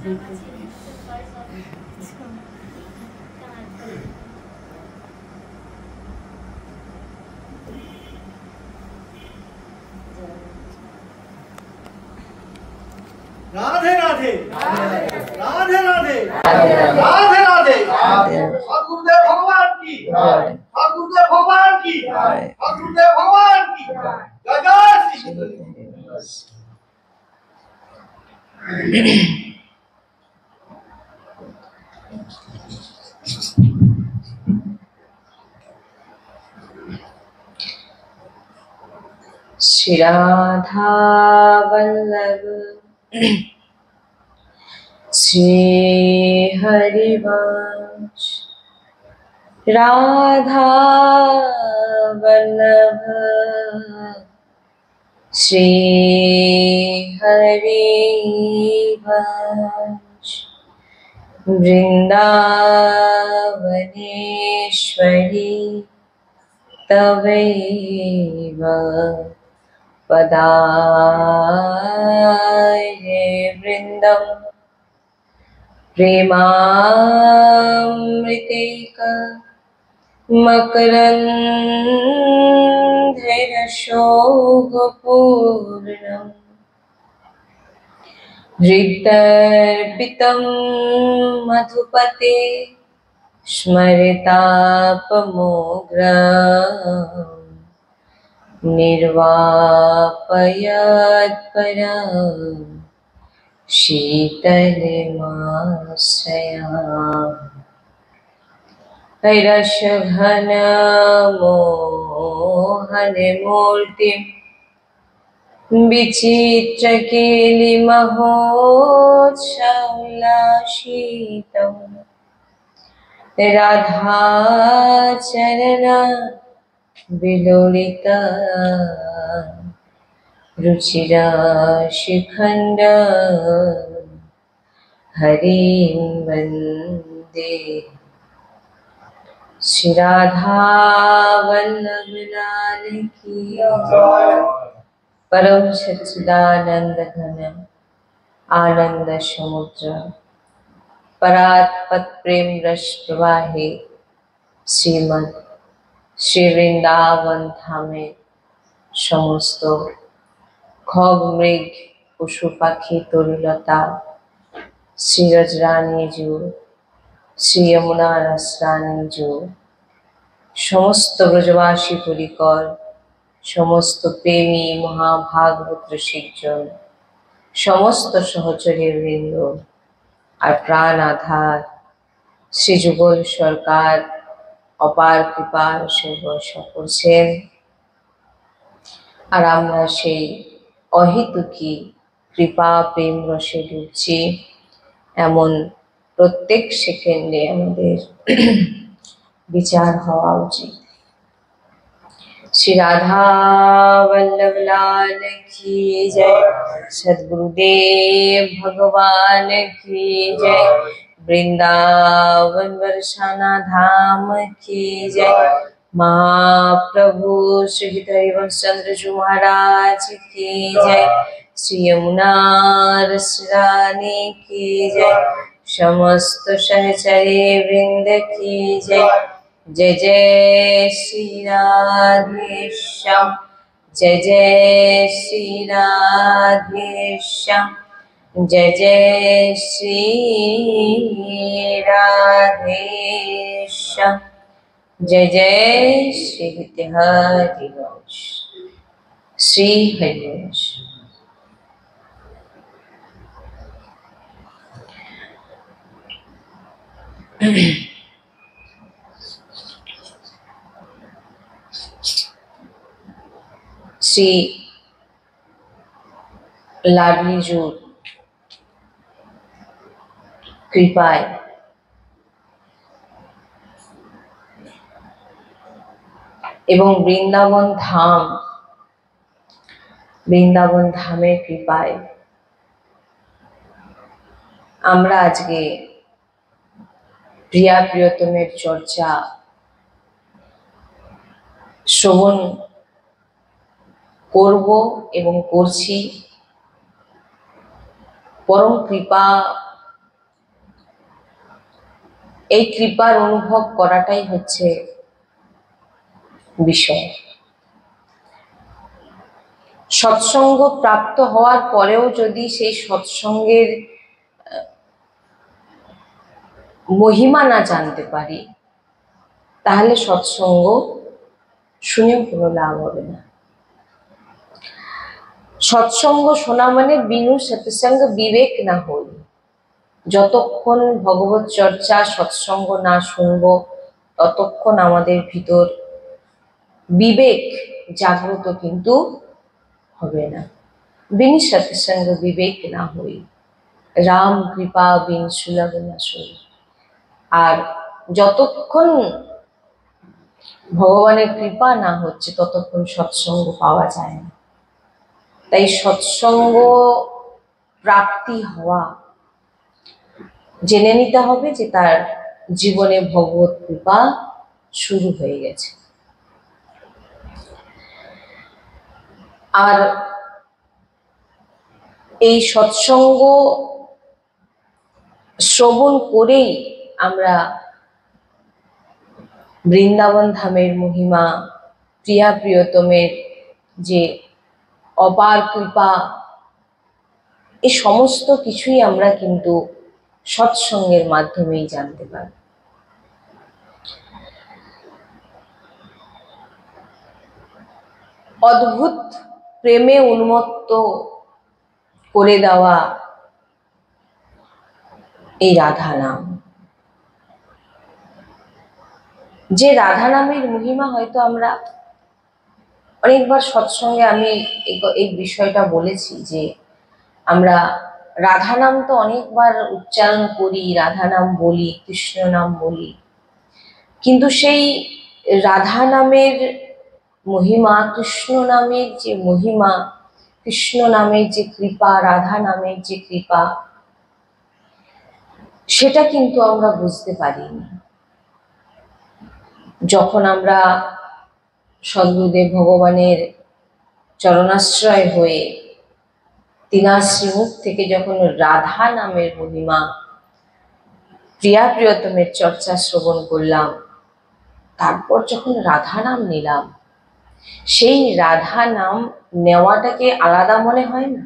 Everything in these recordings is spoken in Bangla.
राधे राधे राधे राधे राधे राधे गुरुदेव भगवान की गुरुदेव भगवान की गुरुदेव भगवान की जय जय श्री श्री राधा वल्लभ श्री हरिवंश राधा वल्लभ श्री हरिवंश वृंदावनेश्वरी तवैव पदाये वृंदम प्रेमामृतेक मकरन्धरशोभपूर्णम् हृदर्पितं मधुपते स्मरितापमोघ्रम् निर्वापयत्परम् शीतलमाश्रयामि रसघनमोहनमूर्तिं विचित्रकेलिमहोत्सवोल्लासितं राधाचरण विलोलिता रुचिराशिखण्ड हरिं वन्दे श्री राधा वल्लभ लाल की परम सच्चिदानंद घन आनंद समुद्र परात्पत प्रेम रस प्रवाहे श्रीमद श्री वृंदावन धामे समस्त खग मृग पशु पाखी तरुलता श्रीरज रानी जो श्री यमुना रस रानी जो समस्त ब्रजवासी परिकर समस्त प्रेमी महाभागवत रसिकजन समस्त सहचर्य वृंद और प्राण आधार श्री जुगल सरकार अपार कृपा सेवा করছেন আর আমরা সেই অহেতুকী কৃপা প্রেম রসে ডুবছি এমন প্রত্যেক সেকেন্ডে আমাদের বিচার হওয়া উচিত। श्री राधा वल्लभ लाल की जय, सद्गुरुदेव भगवान की जय, वृंदावन बरसाना धाम की जय, महाप्रभु श्री हरिवंश चंद्र जी महाराज की जय, श्री यमुना रस रानी की जय, समस्त सहचरी वृंद की जय। जय जय श्री राधेश्याम, जय जय श्री राधेश्याम, जय जय श्री राधेश्याम, जय जय श्री हरिवंश श्री हरिवंश। श्री लाडली जोर कृपाय एवं वृंदावन धामेर कृपाय आमरा आजके प्रिया प्रियतमेर चर्चा श्रवण করব এবং করছি। परम कृपा এই কৃপার অনুভব করাটাই হচ্ছে বিষয়। সৎসঙ্গ প্রাপ্ত হওয়ার পরেও যদি সেই সৎসঙ্গের মহিমা না জানতে পারি, তাহলে সৎসঙ্গ শুনেও কোনো লাভ হবে না। সৎসঙ্গ শোনা মানে বিনু সৎসঙ্গ বিবেক না হই। যতক্ষণ ভগবত চর্চা সৎসঙ্গ না শুনব, ততক্ষণ আমাদের ভিতর বিবেক জাগ্রত কিন্তু হবে না। বিন সৎসঙ্গ বিবেক না হই, রাম কৃপা বিন সুলভ না সই। আর যতক্ষণ ভগবানের কৃপা না হচ্ছে, ততক্ষণ সৎসঙ্গ পাওয়া যায় না। তাই সৎসঙ্গ প্রাপ্তি হওয়া, জেনে নিতে হবে যে তার জীবনে ভগবত কৃপা শুরু হয়ে গেছে। আর এই সৎসঙ্গ শ্রবণ করেই আমরা বৃন্দাবন ধামের মহিমা, প্রিয়া প্রিয়তমের যে অপার কৃপা, এই সমস্ত কিছুই আমরা কিন্তু সৎসঙ্গের মাধ্যমেই জানতে পারি। অদ্ভুত প্রেমে উন্মত্ত করে দেওয়া এই রাধা নাম, যে রাধা নামের মহিমা হয়তো আমরা অনেকবার সৎসঙ্গে আমি এই বিষয়টা বলেছি যে আমরা রাধা নাম তো অনেকবার উচ্চারণ করি, রাধা নাম বলি, কৃষ্ণ নাম বলি, কিন্তু সেই রাধা নামের মহিমা, কৃষ্ণ নামের যে মহিমা, কৃষ্ণ নামের যে কৃপা, রাধা নামের যে কৃপা, সেটা কিন্তু আমরা বুঝতে পারিনি। যখন আমরা সদ্গুরুদেব ভগবানের চরণাশ্রয় হয়ে তিনার শ্রীমুখ থেকে যখন রাধা নামের মহিমা, প্রিয়া প্রিয়তমের চর্চা শ্রবণ করলাম, তারপর যখন রাধা নাম নিলাম, সেই রাধা নাম নেওয়াটাকে আলাদা মনে হয় না?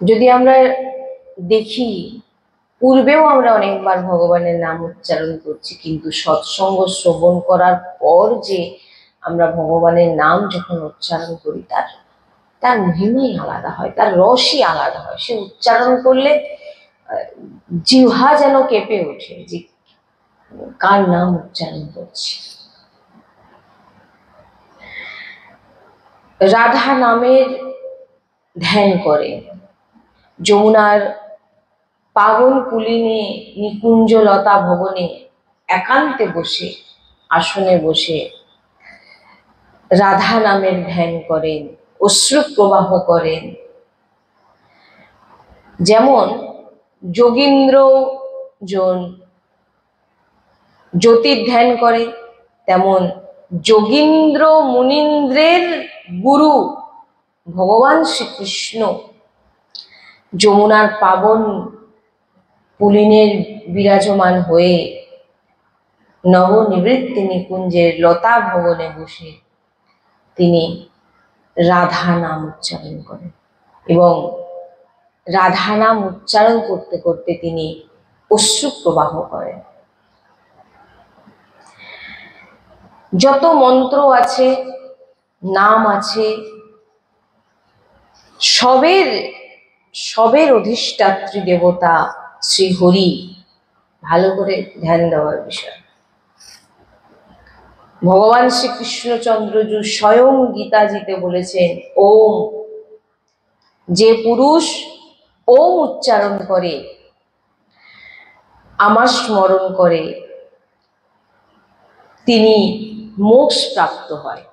যদি আমরা দেখি, পূর্বেও আমরা অনেকবার ভগবানের নাম উচ্চারণ করছি, কিন্তু সৎসঙ্গ শ্রবণ করার পর যে আমরা ভগবানের নাম যখন উচ্চারণ করি, তার মহিমাই আলাদা হয়, তার রসই আলাদা হয়। সে উচ্চারণ করলে জিহ্বা যেন কেঁপে ওঠে যে কার নাম উচ্চারণ করছি। রাধা নামের ধ্যান করে যমুনার পাবন কুলিনে নিকুঞ্জ লতা ভবনে একান্তে বসে, আসনে বসে রাধা নামের ধ্যান করেন, অশ্রু প্রবাহ করেন। যেমন যোগীন্দ্র জন জ্যোতির ধ্যান করে, তেমন যোগীন্দ্র মুনীন্দ্রের গুরু ভগবান শ্রীকৃষ্ণ যমুনার পাবন পুলিনের বিরাজমান হয়ে নবনিবৃত্তি নিকুঞ্জের লতা ভবনে বসে তিনি রাধা নাম উচ্চারণ করেন, এবং রাধা নাম উচ্চারণ করতে করতে তিনি অশ্রু প্রবাহ করেন। যত মন্ত্র আছে, নাম আছে, সবের অধিষ্ঠাত্রী দেবতা শ্রী হরি। ভালো করে ধ্যান দেওয়ার বিষয়। ভগবান শ্রীকৃষ্ণচন্দ্রজু স্বয়ং গীতাজিতে বলেছেন, ওম, যে পুরুষ ওম উচ্চারণ করে, আমার স্মরণ করে, তিনি মোক্ষ প্রাপ্ত হয়।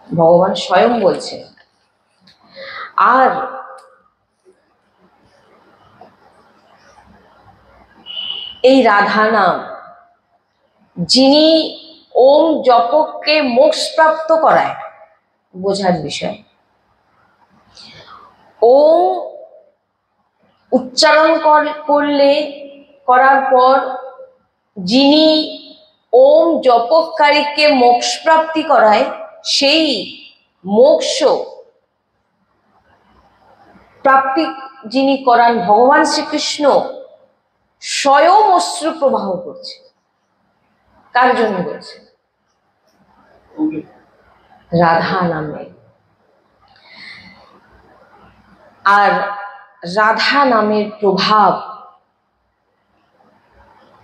ভগবান স্বয়ং বলছেন। আর এই রাধা নাম, যিনি ওম জপকে মোক্ষ প্রাপ্ত করায়, বোঝার বিষয়। ওম উচ্চারণ করার পর যিনি ওম জপকারীকে মোক্ষ প্রাপ্তি করায়, সেই মোক্ষ প্রাপ্তি যিনি করান ভগবান শ্রীকৃষ্ণ স্বয়ং অশ্রু প্রবাহ করছে। কার জন্য করছে? রাধা নামে। আর রাধা নামের প্রভাব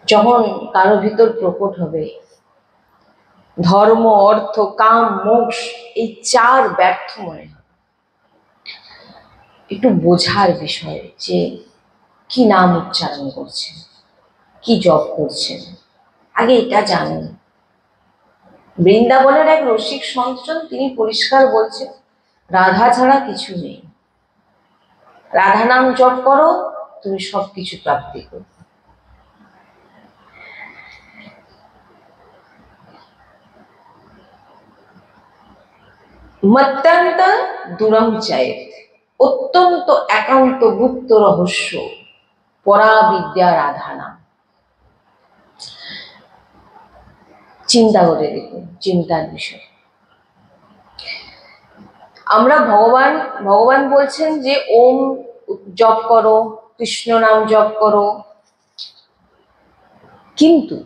যখন কারো ভিতর প্রকট হবে, ধর্ম, অর্থ, কাম, মোক্ষ এই চার ব্যর্থ মনে হয়। একটু বোঝার বিষয় যে কি নাম উচ্চারণ করছেন, কি জপ করছেন, আগে এটা জানেন। বৃন্দাবনের এক রসিক সন্তান, তিনি পরিষ্কার বলছেন রাধা ছাড়া কিছু নেই, রাধা নাম জপ করো তুমি সবকিছু প্রাপ্তি করো। মত্যন্ত দূরম চায়েত, অত্যন্ত একান্ত গুপ্ত রহস্য পরাবিদ্যা রাধা নাম। চিন্তা করে দেখুন, চিন্তার বিষয়। আমরা ভগবান বলছেন যে ওম জপ করো, কৃষ্ণ নাম জপ করো, কিন্তু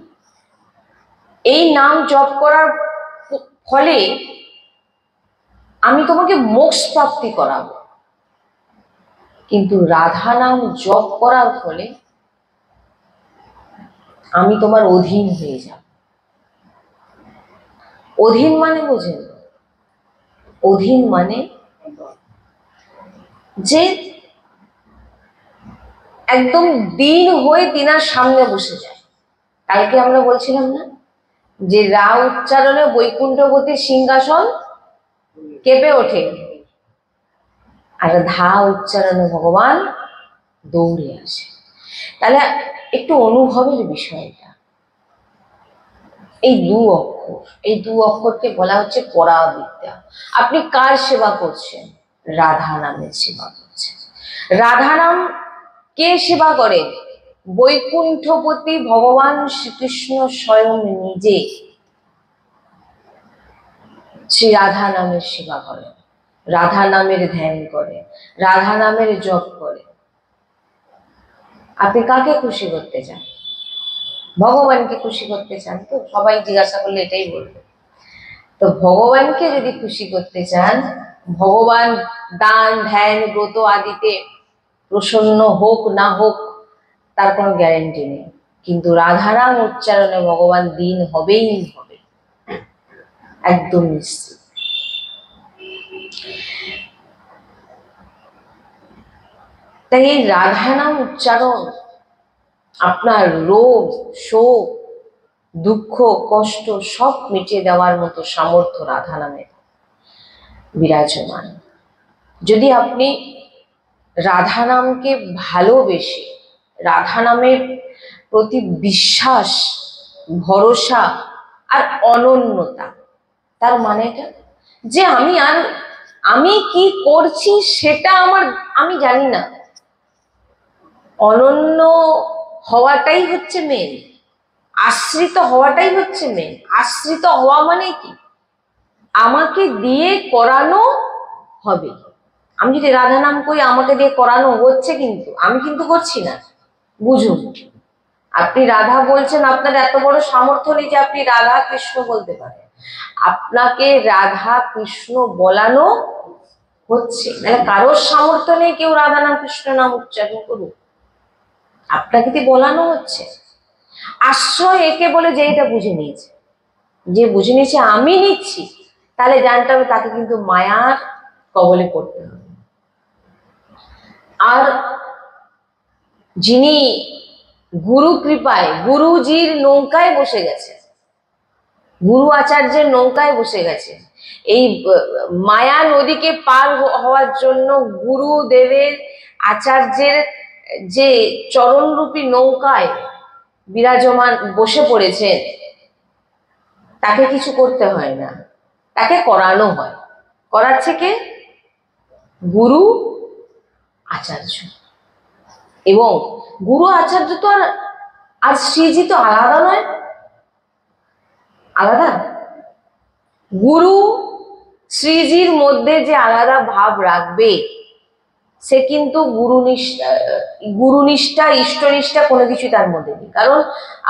এই নাম জপ করার ফলে আমি তোমাকে মোক্ষ প্রাপ্তি করাবো, কিন্তু রাধা নাম জপ করার ফলে আমি তোমার অধীন হয়ে যাব। অধীন মানে বোঝেন? অধীন মানে যে একদম দীন হয়ে তিনার সামনে বসে যায়। কালকে আমরা বলছিলাম না যে রা উচ্চারণে বৈকুণ্ঠপতি সিংহাসন কেঁপে ওঠে, আর ধা উচ্চারণে ভগবান দৌড়ে আসে। তাহলে একটু অনুভবের বিষয় এটা। এই দু অক্ষরকে বলা হচ্ছে পরাবিদ্যা। আপনি কার সেবা করছেন? রাধা নামের সেবা করছেন। রাধা নাম কে সেবা করে? বৈকুণ্ঠপতি ভগবান শ্রীকৃষ্ণ স্বয়ং নিজে শ্রী রাধা নামের সেবা করে, রাধা নামের ধ্যান করে, রাধা নামের জপ করে। আপনি কাকে খুশি করতে চান? ভগবানকে খুশি করতে চান তো? সবাই জিজ্ঞাসা করলে এটাই বলবে। তো ভগবানকে যদি খুশি করতে চান, ভগবান দান ধ্যান ব্রত আদিতে প্রসন্ন হোক না হোক তার কোনো গ্যারেন্টি নেই, কিন্তু রাধারাম উচ্চারণে ভগবান দীন হবেই হবে, একদম নিশ্চিত। তাই এই রাধা নাম উচ্চারণ আপনার রোগ, শোক, দুঃখ, কষ্ট সব মিটিয়ে দেওয়ার মতো সামর্থ্য রাধা নামে বিরাজমান। যদি আপনি রাধা নামকে ভালোবেসে, রাধা নামের প্রতি বিশ্বাস, ভরসা আর অনন্যতা, তার মানেটা যে আমি কি করছি সেটা আমি জানি না, অনন্য হওয়াটাই হচ্ছে মেন, আশ্রিত হওয়াটাই হচ্ছে মেন। আশ্রিত হওয়া মানে কি? আমাকে দিয়ে করানো হবে। আমি যদি রাধা নাম করি, আমাকে দিয়ে করানো হচ্ছে, কিন্তু আমি কিন্তু করছি না। বুঝুন, আপনি রাধা বলছেন, আপনার এত বড় সামর্থ্য নেই যে আপনি রাধা কৃষ্ণ বলতে পারেন। আপনাকে রাধা কৃষ্ণ বলানো হচ্ছে, মানে কারোর সামর্থ্য নেই কেউ রাধা নাম কৃষ্ণ নাম উচ্চারণ করুক, আপনাকে কি বলানো হচ্ছে। আশ্রয় একে বলে যে এটা বুঝে নিয়েছে, যে বুঝে নিয়েছে আমি নিচ্ছি, তাহলে জানতে হবে তাকে কিন্তু মায়ার কবলে পড়তে হবে। আর যিনি গুরু কৃপায় গুরুজির নৌকায় বসে গেছে, গুরু আচার্যের নৌকায় বসে গেছে, এই মায়া নদীকে পার হওয়ার জন্য গুরুদেবের আচার্যের যে চরণরূপী নৌকায় বিরাজমান বসে পড়েছেন, তাকে কিছু করতে হয় না, তাকে করানো হয়। করাচ্ছে কে? গুরু আচার্য, এবং গুরু আচার্য তো আর শ্রীজি তো আলাদা নয়, আলাদা। গুরু শ্রীজির মধ্যে যে আলাদা ভাব রাখবে সে কিন্তু গুরুনিষ্ঠা ইষ্টনিষ্ঠা কোনো কিছু তার মধ্যে নেই। কারণ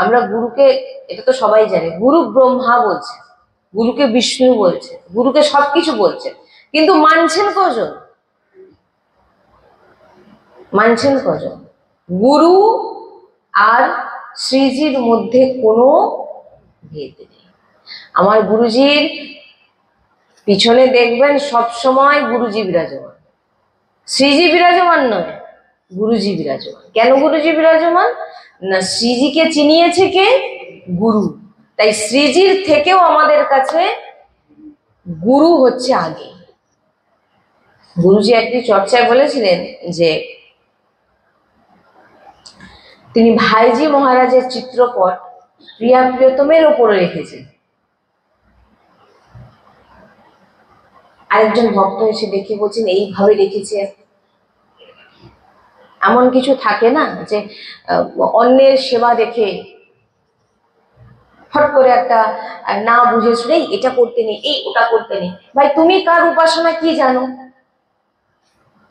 আমরা গুরুকে, এটা তো সবাই জানে, গুরু ব্রহ্মা বলছে, গুরুকে বিষ্ণু বলছে, গুরুকে সবকিছু বলছে, কিন্তু মানছেন কজন? মানছেন কজন? গুরু আর শ্রীজির মধ্যে কোনো ভেদ নেই। আমার গুরুজির পিছনে দেখবেন সব সময় গুরুজি বিরাজমান, শ্রীজি বিরাজমান নয়, গুরুজি বিরাজমান। কেন গুরুজি বিরাজমান? না, শ্রীজিকে চিনিয়েছে কে? গুরু। তাই শ্রীজির থেকেও আমাদের কাছে গুরু হচ্ছে আগে। গুরুজি একটি চর্চায় বলেছিলেন যে তিনি ভাইজি মহারাজের চিত্রপট প্রিয়া প্রিয়তমের ওপরে রেখেছেন। আরেকজন ভক্ত এসে দেখে বলছেন এইভাবে রেখেছে। এমন কিছু থাকে না যে অন্যের সেবা দেখে ফট করে একটা না বুঝে শুনে এটা করতে নেই, এই ওটা করতে নেই। ভাই তুমি কার উপাসনা কি জানো?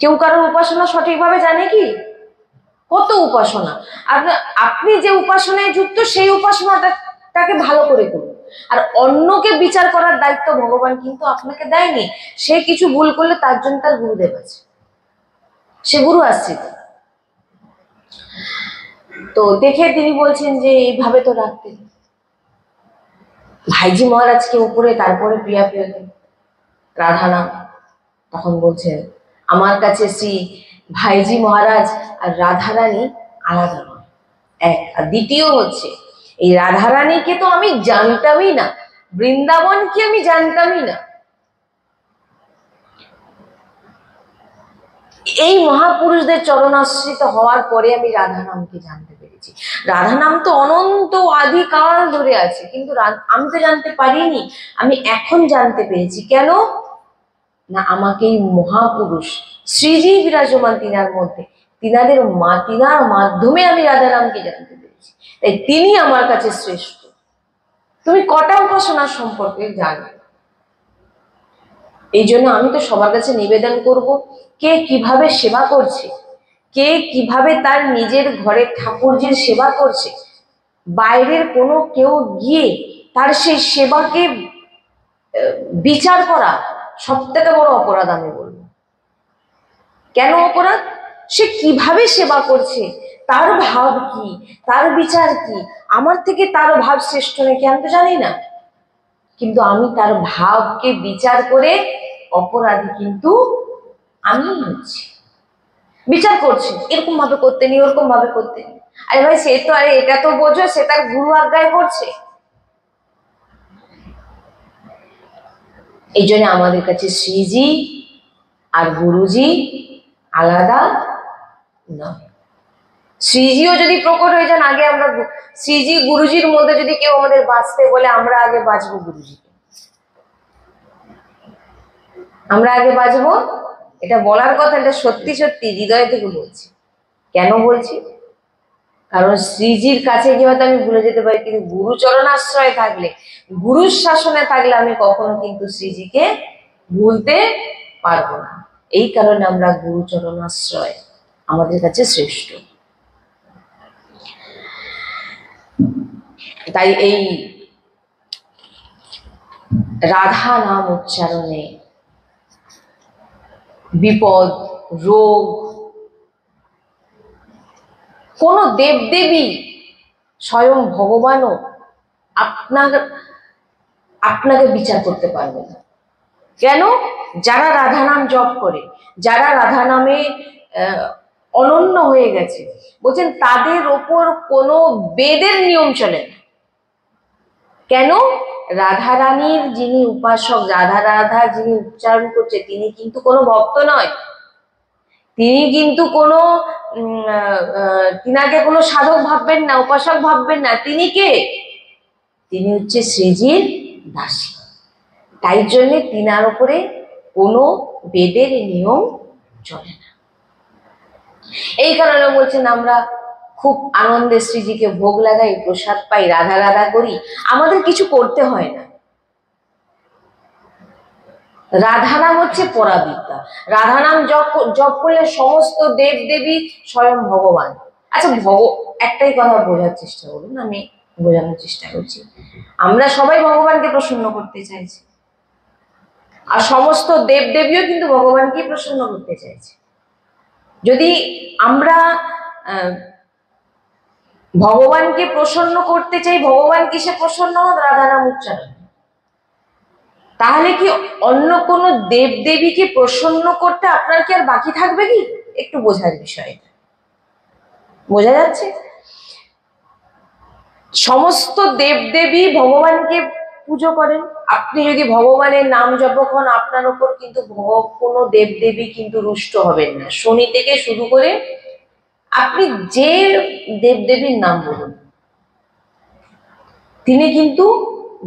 কেউ কারোর উপাসনা সঠিকভাবে জানে কি? কত উপাসনা, আপনি যে উপাসনায় যুক্ত সেই উপাসনাটাকে ভালো করে করুন। আর অন্যকে বিচার করার দায়িত্ব ভগবান কিন্তু আপনাকে দেয়নি। সে কিছু ভুল করলে তার জন্য তার গুরুদেব আছে, সে গুরু আসছে। তো দেখে তিনি বলছেন যে এইভাবে তো রাখতেন ভাইজি মহারাজকে উপরে, তারপরে প্রিয়া প্রিয়তম রাধা নাম। তখন বলছেন আমার কাছে শ্রী ভাইজি মহারাজ আর রাধারানী আলাদা নয়, এক। আর দ্বিতীয় হচ্ছে এই রাধারানীকে তো আমি জানতামই না, বৃন্দাবনকে আমি জানতামই না। এই মহাপুরুষদের চরণাশ্রিত হওয়ার পরে আমি রাধা নামকে জানতে পেরেছি। রাধা নাম তো অনন্ত আদিকাল ধরে আছে, কিন্তু আমি তো জানতে পারিনি, আমি এখন জানতে পেরেছি। কেন না, আমাকে এই মহাপুরুষ শ্রীজি বিরাজমান তিনার মধ্যে, তিনার মাধ্যমে আমি রাধা নামকে জানতে পেরেছি। তাই তিনি আমার কাছে শ্রেষ্ঠ। তুমি কটা উপাসনার সম্পর্কে জানো? এই জন্য আমি তো সবার কাছে নিবেদন করব, কে কিভাবে সেবা করছে, কে কিভাবে তার নিজের ঘরের ঠাকুরজির সেবা করছে, বাইরের কোনো কেউ গিয়ে তার সেই সেবাকে বিচার করা সব থেকে বড় অপরাধ আমি বলবো। কেন অপরাধ? সে কিভাবে সেবা করছে, তার ভাব কি, তার বিচার কি। আমার থেকে তার ভাব শ্রেষ্ঠ নাকি আমি তো জানি না, কিন্তু আমি তার ভাবকে বিচার করে অপরাধী কিন্তু আমি হচ্ছি। বিচার করছি এরকম ভাবে করতে নি, ওরকম ভাবে করতে নি। আরে ভাই সে তো, আরে এটা তো বোঝো সে তার গুরু আজ্ঞায় করছে। এই জন্য আমাদের কাছে শ্রীজি আর গুরুজি আলাদা নয়। শ্রীজিও যদি প্রকট হয়ে যান, আগে আমরা শ্রীজি গুরুজির মধ্যে যদি কেউ আমাদের বাঁচতে বলে, আমরা আগে বাঁচবো গুরুজিকে, আমরা আগে বাঁচবো। এটা বলার কথা, এটা সত্যি সত্যি হৃদয় থেকে বলছি। কেন বলছি? কারণ শ্রীজির কাছে গিয়ে হয়তো আমি ভুলে যেতে পারি, কিন্তু গুরুচরণ আশ্রয়ে থাকলে, গুরুর শাসনে থাকলে আমি কখনো কিন্তু শ্রীজিকে ভুলতে পারবো না। এই কারণে আমরা গুরুচরণ আশ্রয় আমাদের কাছে শ্রেষ্ঠ। তাই এই রাধা নাম উচ্চারণে বিপদ, রোগ, কোন দেবদেবী, স্বয়ং ভগবানও আপনাকে বিচার করতে পারবে না। কেন? যারা রাধা নাম জপ করে, যারা রাধা নামে অনন্য হয়ে গেছে, বলছেন তাদের ওপর কোনো বেদের নিয়ম চলে না। কেন? রাধা রানীর যিনি উপাসক, রাধা যিনি উচ্চারণ করছে, তিনি কিন্তু কোনো ভক্ত নয়, তিনি কিন্তু কোনো তিনাকে কোনো সাধক ভাববেন না, উপাসক ভাববেন না। তিনি কে? তিনি হচ্ছে শ্রীজির দাসী। তাই জন্য তিনার উপরে কোনো বেদের নিয়ম চলে না। এই কারণে বলছেন আমরা খুব আনন্দে শ্রীজিকে ভোগ লাগাই, প্রসাদ পাই, রাধা রাধা করি, আমাদের কিছু করতে হয় না। রাধা নাম হচ্ছে পরাবিদ্যা। রাধা নাম জপ করলে সমস্ত দেব দেবী স্বয়ং ভগবান। আচ্ছা, একটাই কথা বোঝার চেষ্টা করুন, আমি বোঝানোর চেষ্টা করছি। আমরা সবাই ভগবানকে প্রসন্ন করতে চাইছি, আর সমস্ত দেব দেবীও কিন্তু ভগবানকে প্রসন্ন করতে চাইছে। যদি আমরা ভগবানকে প্রসন্ন করতে চাই, ভগবান কিসে প্রসন্ন হন? রাধা নাম উচ্চারণ। তাহলে কি অন্য কোনো দেব দেবীকে প্রসন্ন করতে আপনার কি আর বাকি থাকবে কি? একটু বোঝার বিষয়, বোঝা যাচ্ছে? সমস্ত দেব দেবী ভগবানকে পুজো করেন। আপনি যদি ভগবানের নাম জপ করেন, আপনার উপর কিন্তু কোনো দেব দেবী কিন্তু রুষ্ট হবেন না। শনি থেকে শুরু করে আপনি যে দেব দেবীর নাম বলুন, তিনি কিন্তু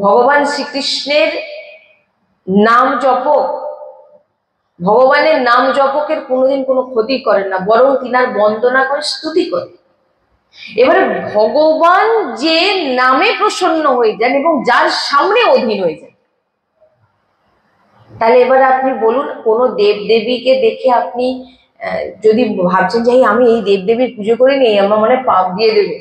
ভগবান শ্রীকৃষ্ণের নাম জপক, ভগবানের নাম জপকের কোনোদিন কোনো ক্ষতি করেন না, বরং তিনার বন্দনা করে স্তুতি করে। এবারে ভগবান যে নামে প্রসন্ন হয়ে যান এবং যার সামনে অধীন হয়ে যান, তাহলে এবারে আপনি বলুন, কোন দেব দেবীকে দেখে আপনি যদি ভাবছেন যে আমি এই দেব দেবীর পুজো করিনি, আমার মনে পাপ দিয়ে দেবে,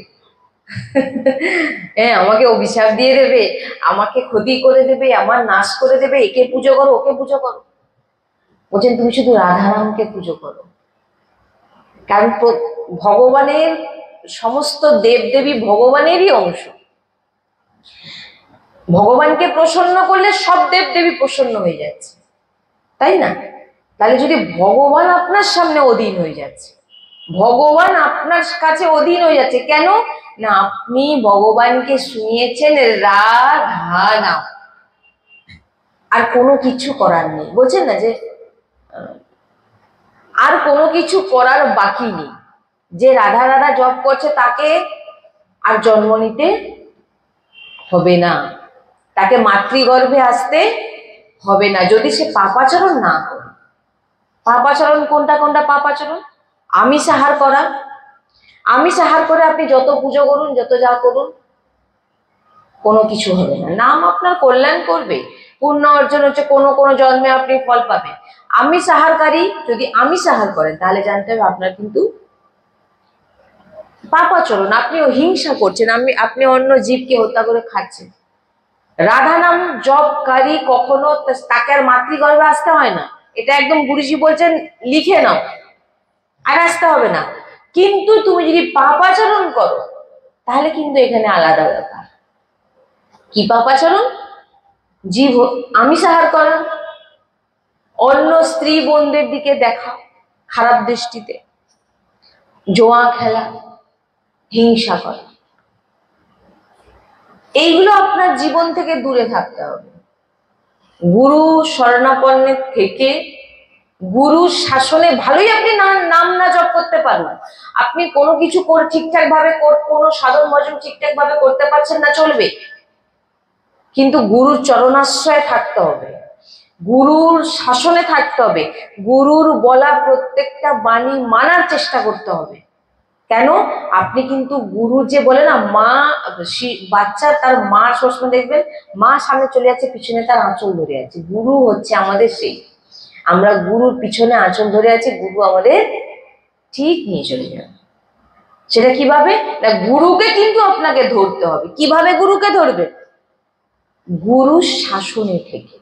হ্যাঁ আমাকে অভিশাপ দিয়ে দেবে, আমাকে ক্ষতি করে দেবে, আমার নাশ করে দেবে, একে পুজো করো ওকে পুজো করো, বলছেন তুমি শুধু রাধারামকে পুজো করো। কারণ ভগবানের সমস্ত দেব দেবী ভগবানেরই অংশ। ভগবানকে প্রসন্ন করলে সব দেব দেবী প্রসন্ন হয়ে যাচ্ছে, তাই না? তাহলে যদি ভগবান আপনার সামনে অধীন হয়ে যাচ্ছে, ভগবান আপনার কাছে অধীন হয়ে যাচ্ছে, কেন না? আপনি ভগবানকে শুনিয়েছেন রাধা নাম, আর কোনো কিছু করার নেই। বলছেন না যে আর কোনো কিছু করার বাকি নেই। যে রাধা রাধা জপ করছে তাকে আর জন্ম নিতে হবে না, তাকে মাতৃগর্ভে আসতে হবে না, যদি সে পাপাচরণ না করে। পাপাচরণ কোনটা কোনটা পাপাচরণ? আমিষ আহার করা। আমিষ আহার করে আপনি যত পুজো করুন, যত যা করুন, কোনো কিছু হবে না। নাম আপনার কল্যাণ করবে, পুণ্য অর্জন হচ্ছে, কোনো কোনো জন্মে আপনি ফল পাবেন। আমিষ আহারকারী যদি আমিষ আহার করেন, তাহলে জানতে হবে আপনার কিন্তু পাপাচরণ, আপনি হিংসা করছেন, আপনি অন্য জীবকে হত্যা করে খাচ্ছেন। রাধা নাম জপকারী কখনো তাকে আর মাতৃগর্ভে আসতে হয় না, এটা একদম গুরুজি বলছেন লিখে নাও, আর আসতে হবে না। কিন্তু তুমি যদি পাপাচরণ করো, তাহলে কিন্তু এখানে আলাদা ব্যাপার। কি পাপাচরণ? জীব আমিষ আহার করা, অন্য স্ত্রী বোনদের দিকে দেখা খারাপ দৃষ্টিতে, জোয়া খেলা, হিংসা করা, এইগুলো আপনার জীবন থেকে দূরে থাকতে হবে। গুরু শরণাপন্নের থেকে, গুরু শাসনে ভালোই আপনি নাম না জপ করতে পারুন, আপনি কোনো কিছু ঠিকঠাক ভাবে কোনো সাধন ভজন ঠিকঠাক ভাবে করতে পারছেন না, চলবে, কিন্তু গুরুর চরণাশ্রয়ে থাকতে হবে, গুরুর শাসনে থাকতে হবে, গুরুর বলা প্রত্যেকটা বাণী মানার চেষ্টা করতে হবে। কেন? আপনি কিন্তু গুরু যে বলে না, মা বাচ্চা তার মা সবসময় দেখবেন মা সামনে চলে যাচ্ছে, পিছনে তার আঁচল ধরে আছে। গুরু হচ্ছে আমাদের সেই, আমরা গুরুর পিছনে আঁচল ধরে আছি, গুরু আমাদের ঠিক নিয়ে চলে যাবে। সেটা কিভাবে? না, গুরুকে কিন্তু আপনাকে ধরতে হবে। কিভাবে গুরুকে ধরবে? গুরুর শাসনে থেকে,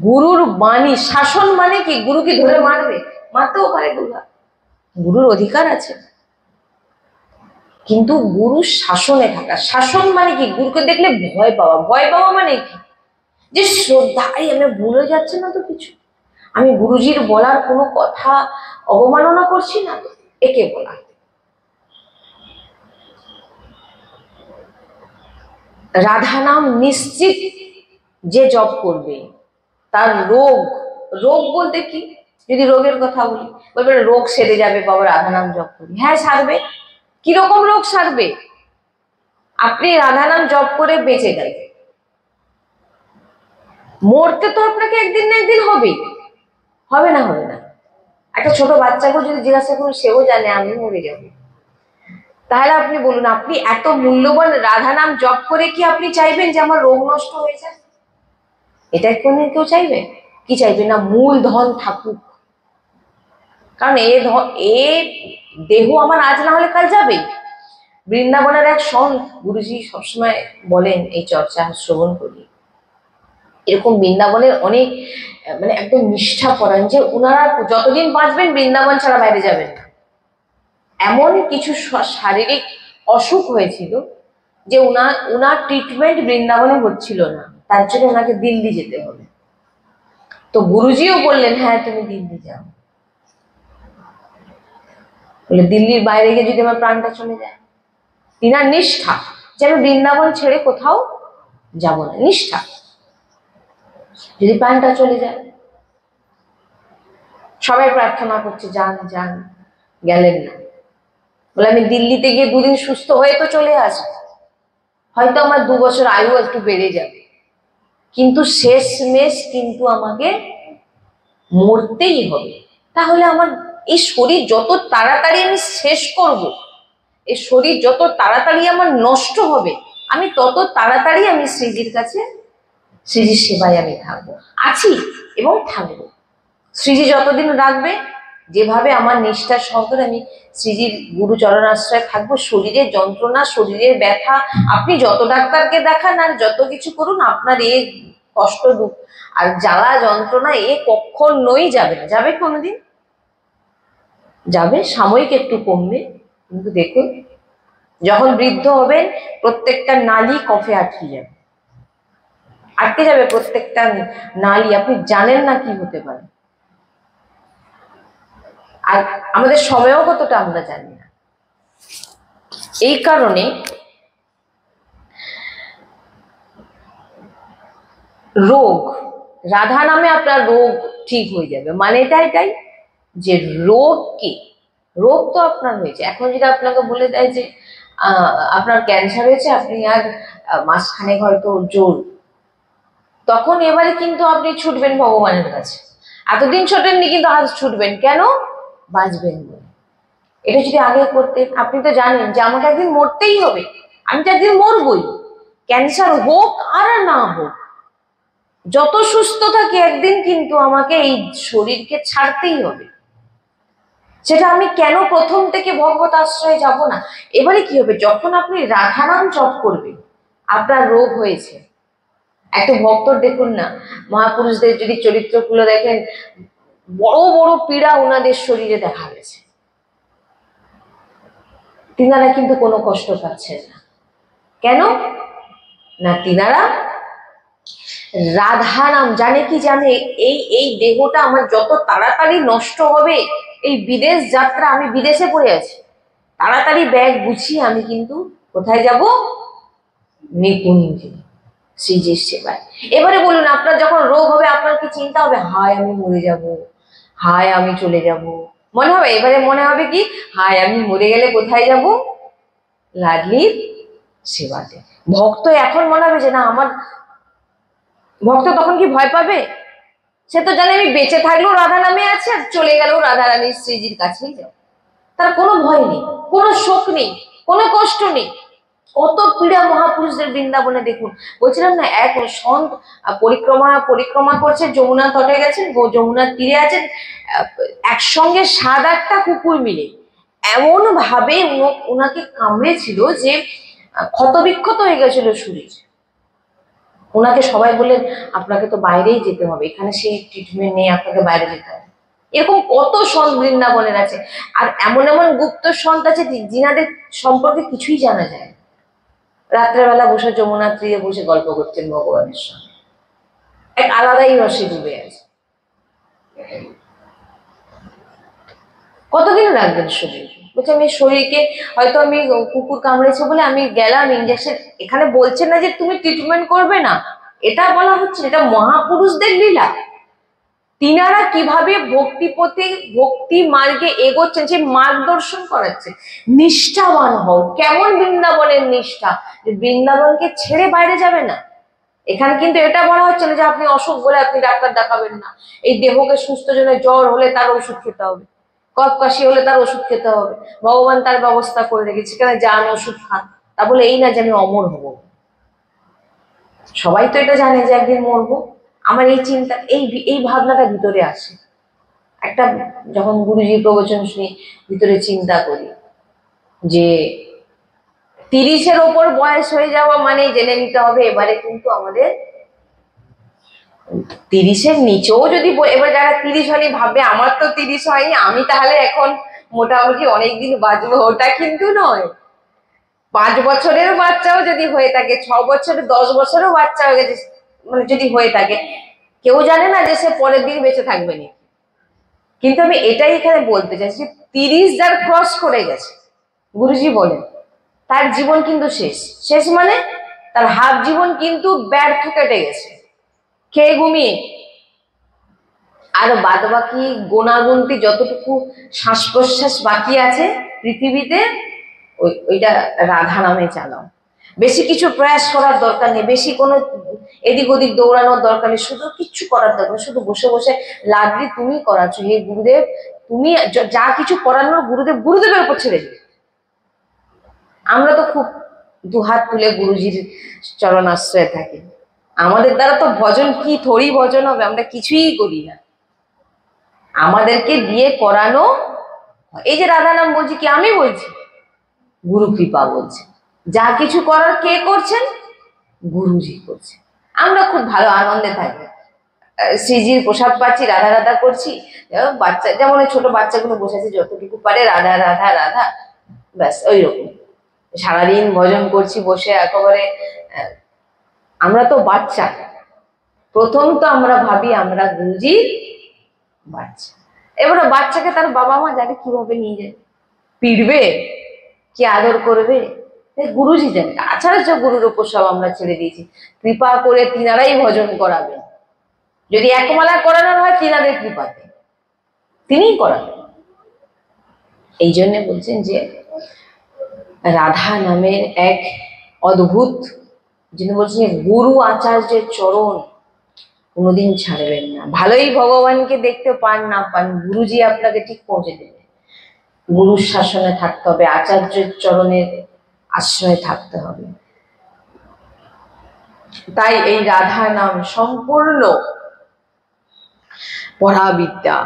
গুরুর বাণী। শাসন মানে কি? গুরু কি ধরে মারবে? মারতেও পারে, গুরুর অধিকার আছে, কিন্তু গুরুর শাসনে থাকা। শাসন মানে কি? গুরুকে দেখলে ভয় পাওয়া। ভয় পাওয়া মানে কি? যে শ্রদ্ধা, আমি ভুলে যাচ্ছে না তো কিছু, আমি গুরুজির বলার কোনো কথা অবমাননা করছি না তো, একে বলা। রাধা নাম নিশ্চিত যে জপ করবে, তার রোগ বলতে কি? যদি রোগের কথা বলি, বলবে রোগ সেরে যাবে বাবা রাধা নাম জপ করি। হ্যাঁ, সারবে। কিরকম রোগ সারবে? আপনি রাধা নাম জপ করে বেঁচে গেলেন, মরতে তো আপনাকে একদিন না একদিন হবেই, হবে না? হবে না। একটা ছোট বাচ্চাকে যদি জিজ্ঞাসা করুন সেও জানে আমি মরে যাবো। তাহলে আপনি বলুন, আপনি এত মূল্যবান রাধা নাম জপ করে কি আপনি চাইবেন যে আমার রোগ নষ্ট হয়ে যায়? এটা কোনদিন কেউ চাইবে? কি চাইবে না মূল ধন থাকুক, কারণ এ দেহ আমার আজ না হলে কাল যাবেই। বৃন্দাবনের এক সন্ত গুরুজি সবসময় বলেন, এই চর্চা শ্রবণ করি, এরকম বৃন্দাবনের অনেক মানে একদম নিষ্ঠা পরায়ণ, যে ওনারা যতদিন বাঁচবেন বৃন্দাবন ছাড়া বাইরে যাবেন না। এমন কিছু শারীরিক অসুখ হয়েছিল যে ওনার ট্রিটমেন্ট বৃন্দাবনে হচ্ছিল না, তার জন্য ওনাকে দিল্লি যেতে হবে। তো গুরুজিও বললেন, হ্যাঁ তুমি দিল্লি যাও। বলে দিল্লির বাইরে গিয়ে যদি আমার প্রাণটা চলে যায়, তিনার নিষ্ঠা যে আমি বৃন্দাবন ছেড়ে কোথাও যাব না, নিষ্ঠা। যদি প্রাণটা চলে যায়, সবাই প্রার্থনা করছে যান যান, গেলেন না। বলে আমি দিল্লিতে গিয়ে দুদিন সুস্থ হয়ে তো চলে আসবো, হয়তো আমার 2 বছর আয়ু একটু বেড়ে যাবে, কিন্তু শেষমেশ কিন্তু আমাকে মরতেই হবে। তাহলে আমার এই শরীর যত তাড়াতাড়ি আমি শেষ করব, এই শরীর যত তাড়াতাড়ি আমার নষ্ট হবে, আমি তত তাড়াতাড়ি আমি শ্রীজির কাছে, শ্রীজির সেবায় আমি থাকবো, আছি এবং থাকবো। শ্রীজি যতদিন রাখবে, যেভাবে আমার নিষ্ঠার সহকারে আমি শ্রীজির গুরু চরণাশ্রয়ে থাকবো, শরীরের যন্ত্রণা, শরীরের ব্যথা, আপনি যত ডাক্তারকে দেখান আর যত কিছু করুন, আপনার এ কষ্ট দুঃখ আর জ্বালা যন্ত্রণা এ কখনোই যাবে না। যাবে কোনোদিন? যাবে, সাময়িক একটু কমবে, কিন্তু দেখুন যখন বৃদ্ধ হবেন প্রত্যেকটা নালি কফে আটকে যাবে, আটকে যাবে প্রত্যেকটা নালি, আপনি জানেন না কি হতে পারে। আর আমাদের সময়ও কতটা আমরা জানি না। এই কারণে রোগ, রাধা নামে আপনার রোগ ঠিক হয়ে যাবে, মানে এটাই যে রোগ কি, রোগ তো আপনার হয়েছে। এখন যদি আপনাকে বলে দেয় যে আপনার ক্যান্সার হয়েছে, আপনি আর মাসখানেক হয়তো জোর, তখন এবারে কিন্তু আপনি ছুটবেন ভগবানের কাছে। এতদিন ছোটেননি, কিন্তু আজ ছুটবেন কেন? বাঁচবেন বলে। এটা যদি আগে করতেন, আপনি তো জানেন যে আমাকে একদিন মরতেই হবে, আমি তো একদিন মরবই, ক্যান্সার হোক আর না হোক, যত সুস্থ থাকি একদিন কিন্তু আমাকে এই শরীরকে ছাড়তেই হবে। সেটা আমি কেন প্রথম থেকে ভগবত আশ্রয়ে যাব না? এবারে কি হবে, যখন আপনি রাধা নাম জপ করবেন, আপনার রোগ হয়েছে, একটা ভক্তর দেখুন না, মহাপুরুষদের যদি চরিত্রগুলো দেখেন, বড় বড় পীড়া ওনাদের শরীরে দেখা গেছে, তিনারা কিন্তু কোনো কষ্ট পাচ্ছেন না। কেন না? তিনারা রাধা নাম জানে, কি জানে, এই দেহটা আমার যত তাড়াতাড়ি নষ্ট হবে, এই বিদেশ যাত্রা, আমি বিদেশে পড়ে আছি, তাড়াতাড়ি ব্যাগ গুছিয়ে আমি কিন্তু কোথায় যাব? নিকুঞ্জে, শ্রীজির সেবায়। এবারে বলুন, আপনার যখন রোগ হবে আপনার কি চিন্তা হবে? হায় আমি মরে যাব, হায় আমি চলে যাব, মনে হবে? এবারে মনে হবে কি, হায় আমি মরে গেলে কোথায় যাব? লাডলির সেবাতে। ভক্ত এখন মনে হবে যে না আমার, ভক্ত তখন কি ভয় পাবে? সে তো জানে আমি বেঁচে থাকলেও রাধা নামে আছে, আর চলে গেলেও রাধা রানীর শ্রীজির কাছেই যাও। তার কোনো ভয় নেই, কোনো শোক নেই, কোনো কষ্ট নেই। কত পীড়া মহাপুরুষদের বৃন্দাবনে দেখুন। বলছিলাম না, এক সন্ত পরিক্রমা করছে, যমুনা তটে গেছেন, যমুনার তীরে আছেন, একসঙ্গে 7-8টা কুকুর মিলে এমন ভাবে ওনাকে কামড়েছিল যে ক্ষতবিক্ষত হয়ে গেছিল শরীর। ওনাকে সবাই বললেন আপনাকে তো বাইরেই যেতে হবে, এখানে সেই ট্রিটমেন্ট নেই, আপনাকে বাইরে যেতে হবে। এরকম কত সন্ত বৃন্দাবনের আছে। আর এমন এমন গুপ্ত সন্ত আছে যিনাদের সম্পর্কে কিছুই জানা যায় না, রাত্রেবেলা বসে যমুনার তীরে বসে গল্প করছেন ভগবানের সঙ্গে, এক আলাদাই রসে ডুবে আছে। কতদিন রাখবেন শরীর? বলছে আমি শরীরকে, হয়তো আমি কুকুর কামড়েছে বলে আমি গেলাম ইঞ্জেকশন, এখানে বলছে না যে তুমি ট্রিটমেন্ট করবে না, এটা বলা হচ্ছে, এটা মহাপুরুষদের লীলা। তিনারা কিভাবে ভক্তি মার্গে এগোচ্ছেন, সে মার্গদর্শন করাচ্ছে। নিষ্ঠাবান হও। কেমন বৃন্দাবনের নিষ্ঠা, যে বৃন্দাবনকে ছেড়ে বাইরে যাবে না। এখানে কিন্তু এটা বলা হচ্ছে না যে আপনি অসুখ বলে আপনি ডাক্তার দেখাবেন না। এই দেহকে সুস্থ জন্য জ্বর হলে তার ওষুধ খেতে হবে, কফ কাশি হলে তার ওষুধ খেতে হবে, ভগবান তার ব্যবস্থা করে রেখেছে, সেখানে যান ওষুধ খান। তা বলে এই না যে আমি অমর হব। সবাই তো এটা জানে যে একদিন মরবো। আমার এই চিন্তা, এই ভাবনাটা ভিতরে আসে একটা, যখন গুরুজির প্রবচন শুনি ভিতরে চিন্তা করি যে 30-এর ওপর বয়স হয়ে যাওয়া মানে জেনে নিতে হবে এবারে কিন্তু আমাদের 30-এর নিচেও যদি এবার যারা 30 হয়নি ভাববে আমার তো 30 হয়নি, আমি তাহলে এখন মোটামুটি অনেকদিন বাঁচবো, ওটা কিন্তু নয়। 5 বছরের বাচ্চাও যদি হয়ে থাকে, 6 বছরের 10 বছরেরও বাচ্চা হয়ে গেছে, মানে যদি হয়ে থাকে, কেউ জানে না যে সে পরের দিন বেঁচে থাকবে না। কিন্তু আমি এটাই এখানে বলতে চাইছি, 30 যার ক্রস করে গেছে, গুরুজি বলেন তার জীবন কিন্তু শেষ। শেষ মানে তার হাফ জীবন কিন্তু ব্যর্থ কেটে গেছে, খেয়ে ঘুমিয়ে। আর বাদ বাকি গোনাগুনতি যতটুকু শ্বাস প্রশ্বাস বাকি আছে পৃথিবীতে, ওইটা রাধা নামে চালাও। বেশি কিছু প্রয়াস করার দরকার নেই, বেশি কোনো এদিক ওদিক দৌড়ানোর দরকার নেই, শুধু কিচ্ছু করার দরকার নেই, শুধু বসে বসে লাডলি তুমি করাচ্ছ, হে গুরুদেব তুমি যা কিছু করানোর গুরুদেবের উপর ছেড়ে দিই। আমরা তো খুব দুহাত তুলে গুরুজির চরণ আশ্রয়ে থাকি, আমাদের দ্বারা তো ভজন কি থরি ভজন হবে, আমরা কিছুই করি না, আমাদেরকে দিয়ে করানো। এই যে রাধা নাম বলছি, কি আমি বলছি, গুরু কৃপা বলছে। যা কিছু করার কে করছেন? গুরুজি করছে। আমরা খুব ভালো আনন্দে থাকি, শ্রীজির প্রসাদ পাচ্ছি, রাধা রাধা করছি। বাচ্চা যেমন ছোট বাচ্চাগুলো বসেছে, যতটুকু পারে রাধা রাধা রাধা, ব্যাস ওই রকম সারাদিন ভজন করছি বসে একেবারে। আমরা তো বাচ্চা, প্রথম তো আমরা ভাবি আমরা গুরুজির বাচ্চা। এবারে বাচ্চাকে তার বাবা মা যাকে কিভাবে নিয়ে যায়, পিটবে কি আদর করবে, গুরুজি জানে। আচার্য গুরুর উপর সব আমরা ছেড়ে দিয়েছি, কৃপা করে তিনারাই ভজন করাবেন। যদি একমালা করানোর হয় তিনাদের কৃপাতে, তিনিই করাবেন। এই জন্য বলছেন যে রাধা নামের এক অদ্ভুত, যিনি বলছেন গুরু আচার্যের চরণ কোনোদিন ছাড়বেন না। ভালোই ভগবানকে দেখতে পান না পান, গুরুজি আপনাকে ঠিক পৌঁছে দেবে। গুরুর শাসনে থাকতে হবে, আচার্যের চরণের আশ্রয়ে থাকতে হবে। তাই এই রাধা নাম সম্পূর্ণ পরাবিদ্যা।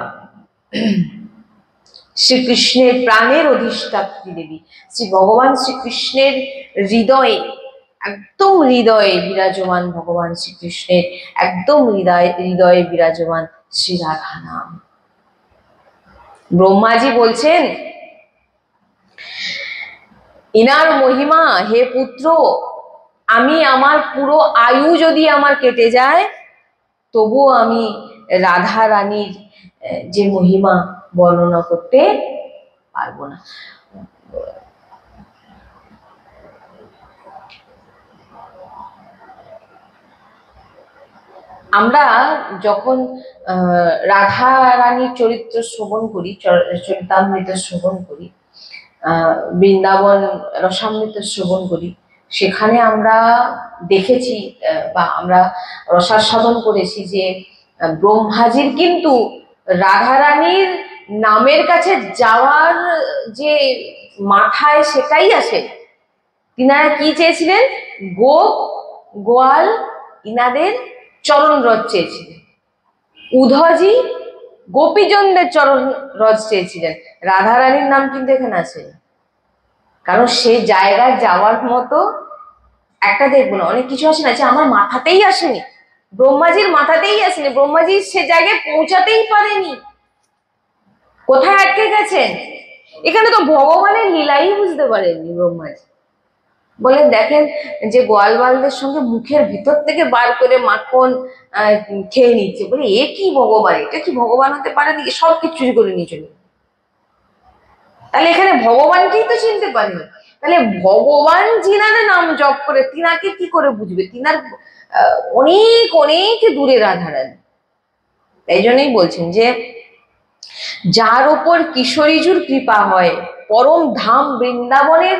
শ্রীকৃষ্ণের প্রাণের অধিষ্ঠাত্রী দেবী, শ্রী ভগবান শ্রীকৃষ্ণের হৃদয়ে, একদম হৃদয়ে বিরাজমান ভগবান শ্রীকৃষ্ণের একদম হৃদয়ে বিরাজমান শ্রী রাধা নাম। ব্রহ্মাজি বলছেন ইনার মহিমা, হে পুত্র আমি আমার পুরো আয়ু যদি আমার কেটে যায় তবুও আমি রাধা রানীর যে মহিমা বর্ণনা করতে পারবো না। আমরা যখন রাধা রানীর চরিত্র শ্রবণ করি, চরিতামৃত শ্রবণ করি, বৃন্দাবন রসামৃত শ্রবণ করি, সেখানে আমরা দেখেছি বা আমরা রসাস্বাদন করেছি যে ব্রহ্মাজির কিন্তু রাধারানীর নামের কাছে যাওয়ার যে মাথায় সেটাই আসে। তিনারা কি চেয়েছিলেন? গোপ গোয়াল ইনাদের চরণ রজ চেয়েছিলেন। উদ্ধজি গোপীজনদের চরণ রজ চেয়েছিলেন। রাধারানীর নাম কিন্তু এখানে আছে, কারণ সে জায়গায় যাওয়ার মতো একটা দেখবো না, অনেক কিছু আসে না যে আমার মাথাতেই আসেনি, ব্রহ্মাজির মাথাতেই আসেনি, ব্রহ্মাজি সে জায়গায় পৌঁছাতেই পারেনি। কোথায় আটকে গেছেন? এখানে তো ভগবানের লীলাই বুঝতে পারেননি ব্রহ্মাজি। বলেন দেখেন যে গোয়ালবালদের সঙ্গে মুখের ভিতর থেকে বার করে মাখন খেয়ে নিচ্ছে, বলে এ কি ভগবান, এটা কি ভগবান হতে পারে নাকি, সব কিছু চুরি করে নিয়ে চলে। তাহলে এখানে ভগবানকেই তো চিনতে পারেনি, তাহলে ভগবান যিনার নাম জপ করে তিনাকে কি করে বুঝবে? তিনার অনেক অনেক দূরে রাধারানী। তাই জন্যই বলছেন যে যার উপর কিশোরীজুর কৃপা হয়, পরম ধাম বৃন্দাবনের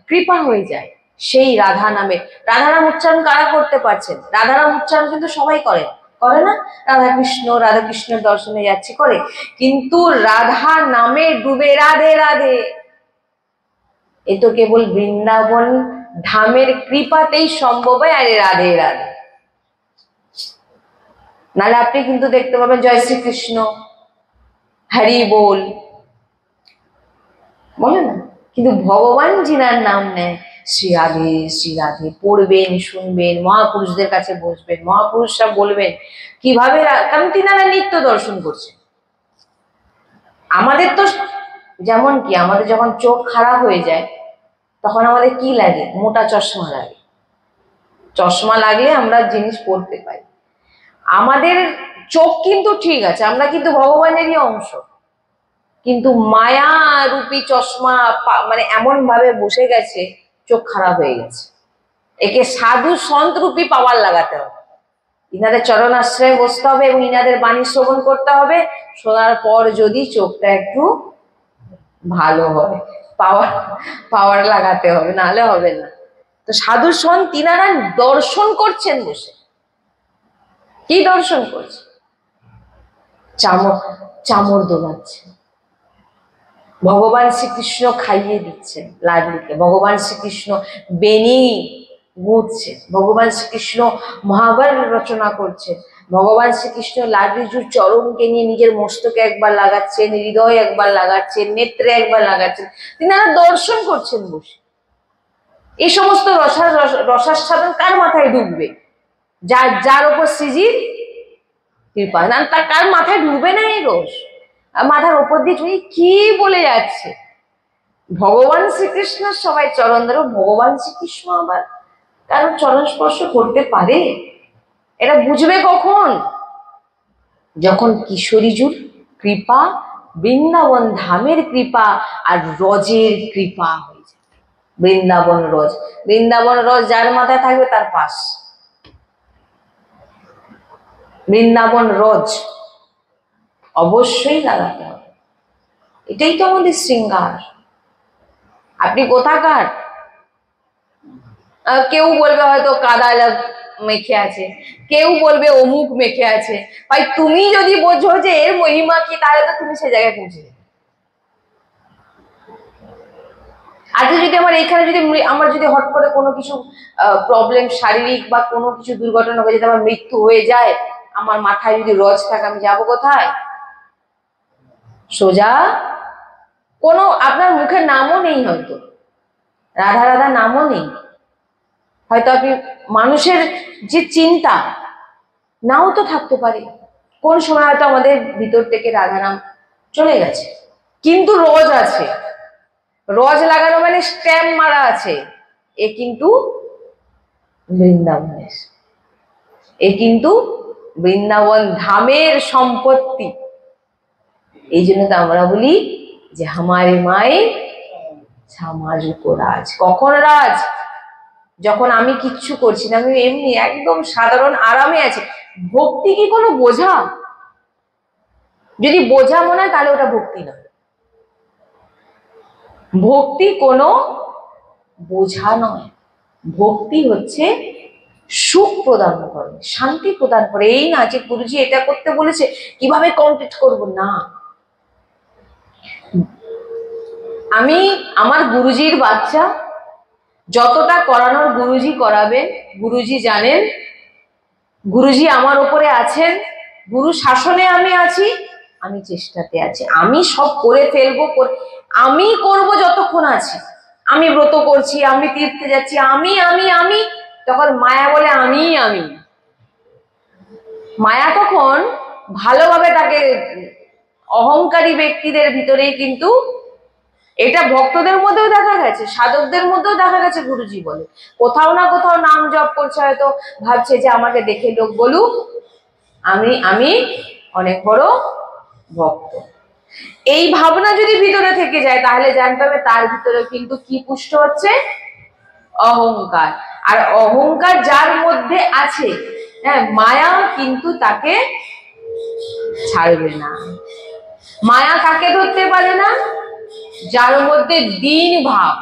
কৃপা হয়ে যায়। সেই রাধা নামে। রাধা নাম উচ্চারণ কারা করতে পারছেন? রাধা নাম উচ্চারণ কিন্তু সবাই করে, করে না? রাধা কৃষ্ণের দর্শনে যাচ্ছি করে, কিন্তু রাধা নামে ডুবে রাধে রাধে, এ তো কেবল বৃন্দাবন ধামের কৃপাতেই সম্ভব হয়। আরে রাধে রাধে, নাহলে আপনি কিন্তু দেখতে পাবেন জয় শ্রীকৃষ্ণ, হরি বল বলে না, কিন্তু ভগবান যিনার নাম নেয় শ্রী রাধে শ্রী রাধে পড়বেন, শুনবেন, মহাপুরুষদের কাছে বসবেন, মহাপুরুষরা বলবেন কিভাবে, কারণ তিনারা নিত্য দর্শন করছেন। আমাদের তো যেমন কি, আমাদের যখন চোখ খারাপ হয়ে যায় তখন আমাদের কি লাগে? মোটা চশমা লাগে। চশমা লাগলে আমরা জিনিস পড়তে পাই। আমাদের চোখ কিন্তু ঠিক আছে, আমরা কিন্তু ভগবানেরই অংশ, কিন্তু মায়া রূপী চশমা মানে এমন ভাবে বসে গেছে, চোখ খারাপ হয়ে গেছে। একে সাধু সন্ত রূপী পাওয়ার লাগাতে হবে, ইনাদের চরণাশ্রয়ে বসতে হবে এবং ইনাদের বাণী শ্রবণ করতে হবে। শোনার পর যদি চোখটা একটু ভালো হয়, পাওয়ার লাগাতে হবে, নাহলে হবে না। তো সাধু সন্ত তিনারা দর্শন করছেন বসে। কি দর্শন করছে? চামর দোলাচ্ছে, ভগবান শ্রীকৃষ্ণ খাইয়ে দিচ্ছেন লাড্ডুকে, ভগবান শ্রীকৃষ্ণ বেনি গুঁজছেন, ভগবান শ্রীকৃষ্ণ মহাভারত রচনা করছেন, ভগবান শ্রীকৃষ্ণ লাড্ডুজুর চরণকে নিয়ে নিজের মস্তকে একবার লাগাচ্ছেন, হৃদয়ে একবার লাগাচ্ছেন, নেত্রে একবার লাগাচ্ছেন, তিনারা দর্শন করছেন বসে। এই সমস্ত রসাস্বাদন কার মাথায় ঢুকবে? যার উপর শ্রীজির কৃপা, তার কার মাথায় ঢুকবে না এই রস? মাথার উপর দিয়ে চুই কি বলে যাচ্ছে? ভগবান শ্রীকৃষ্ণ সবাই চরণ ধরো, ভগবান শ্রীকৃষ্ণ আবার কারণ চরণ স্পর্শ করতে পারে? এটা বুঝবে কখন? যখন কিশোরীজুর কৃপা, বৃন্দাবন ধামের কৃপা আর রজের কৃপা হয়ে যায়। বৃন্দাবন রজ, বৃন্দাবন রজ যার মাথায় থাকবে তার পাশ। বৃন্দাবন রজ অবশ্যই লাগাতে হবে, এটাই তো আমাদের শৃঙ্গার। আপনি কোথাকার? কেউ বলবে হয়তো কাদা মেখে আছে, কেউ বলবে অমুক মেখে আছে। ভাই তুমি যদি বোঝো যে এর মহিমা কি, তাহলে তো তুমি সে জায়গায় পৌঁছে যাবে। আজকে যদি আমার এখানে যদি আমার যদি হট করে কোনো কিছু প্রবলেম, শারীরিক বা কোনো কিছু দুর্ঘটনা হয়ে যদি আমার মৃত্যু হয়ে যায়, আমার মাথায় যদি রজ থাকে, আমি যাবো কোথায়? সোজা কোনো আপনার মুখের নামও নেই, হয়তো রাধা রাধা নামও নেই, হয়তো আপনি মানুষের যে চিন্তা নাও তো থাকতে পারে, কোন সময় হয়তো আমাদের ভিতর থেকে রাধা নাম চলে গেছে, কিন্তু রোজ আছে। রজ লাগানো মানে স্ট্যাম্প মারা আছে, এ কিন্তু বৃন্দাবনের, এ কিন্তু বৃন্দাবন ধামের সম্পত্তি। এই জন্য তো আমরা বলি যে হামারে মায়ে ছামাজুকো রাজ। কখন রাজ? যখন আমি কিচ্ছু করছি না, আমি এমনি একদম সাধারণ আরামে আছি। ভক্তি কি কোনো বোঝা? যদি বোঝা মনে হয় তাহলে ওটা ভক্তি নয়। ভক্তি কোনো বোঝা নয়, ভক্তি হচ্ছে সুখ প্রদান করে, শান্তি প্রদান করে। এই না যে গুরুজি এটা করতে বলেছে কিভাবে কমপ্লিট করব, না। আমি আমার গুরুজির বাচ্চা, যতটা করানোর গুরুজি করাবেন, গুরুজি জানেন, গুরুজি আমার উপরে আছেন, গুরু শাসনে আমি আছি, আমি চেষ্টাতে আছি, আমি সব করে ফেলবো, আমি করব যতক্ষণ আছি। আমি ব্রত করছি, আমি তীর্থে যাচ্ছি, আমি আমি আমি, তখন মায়া বলে আমি আমি। মায়া তখন ভালোভাবে তাকে, অহংকারী ব্যক্তিদের ভিতরেই কিন্তু, এটা ভক্তদের মধ্যেও দেখা গেছে, সাধকদের মধ্যেও দেখা গেছে। গুরুজি বলে কোথাও না কোথাও নাম জপ করছে, হয়তো ভাবছে যে আমাকে দেখে লোক বলুক আমি আমি অনেক বড় ভক্ত। এই ভাবনা যদি ভিতরে থেকে যায়, তাহলে জানতে হবে তার ভিতরে কিন্তু কি পুষ্ট হচ্ছে? অহংকার। আর অহংকার যার মধ্যে আছে, হ্যাঁ, মায়া কিন্তু তাকে ছাড়বে না। মায়া কাকে ধরতে পারে না? যার মধ্যে দীন ভাব,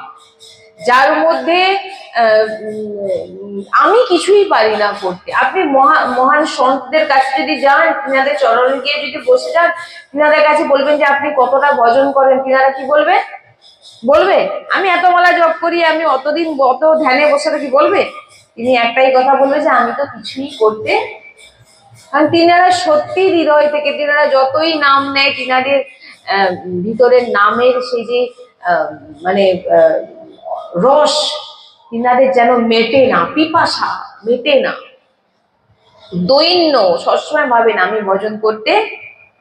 যার মধ্যে আমি কিছুই পারি না করতে। আপনি মহান সন্তদের কাছে যদি যান, তিনাদের চরণে গিয়ে যদি বসে যান, তিনাদের কাছে বলবেন যে আপনি কতটা ভজন করেন, তিনারা কি বলবে? বলবে আমি এত মালা জপ করি, আমি অতদিন অত ধ্যানে বসে থাকি, বলবে? তিনি একটাই কথা বলবে যে আমি তো কিছুই করতে। কারণ তিনারা সত্যি হৃদয় থেকে, তিনারা যতই নাম নেয়, তিনাদের ভিতরের নামের সেই যে মানে রস তিনাদের যেন মেটে না, পিপাসা মেটে না, দৈন্য সবসময় ভাবেন আমি ভজন করতে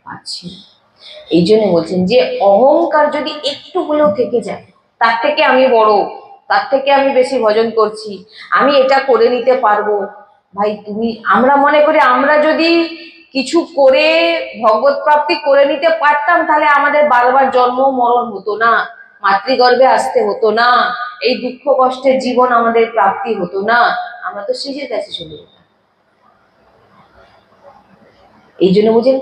পারছি। এই জন্য বলছেন যে অহংকার যদি একটু হলেও থেকে যায়, তার থেকে আমি বড়, তার থেকে আমি বেশি ভজন করছি, আমি এটা করে নিতে পারবো, ভাই তুমি, আমরা মনে করি আমরা যদি কিছু করে ভগবত প্রাপ্তি করে নিতে পারতাম, তাহলে আমাদের বারবার জন্ম মরণ হতো না, মাতৃগর্ভে আসতে হতো না, এই দুঃখ কষ্টের জীবন আমাদের প্রাপ্তি হতো না, আমরা তো শ্রীজির কাছে চলে যেতাম। এই জন্য বুঝেন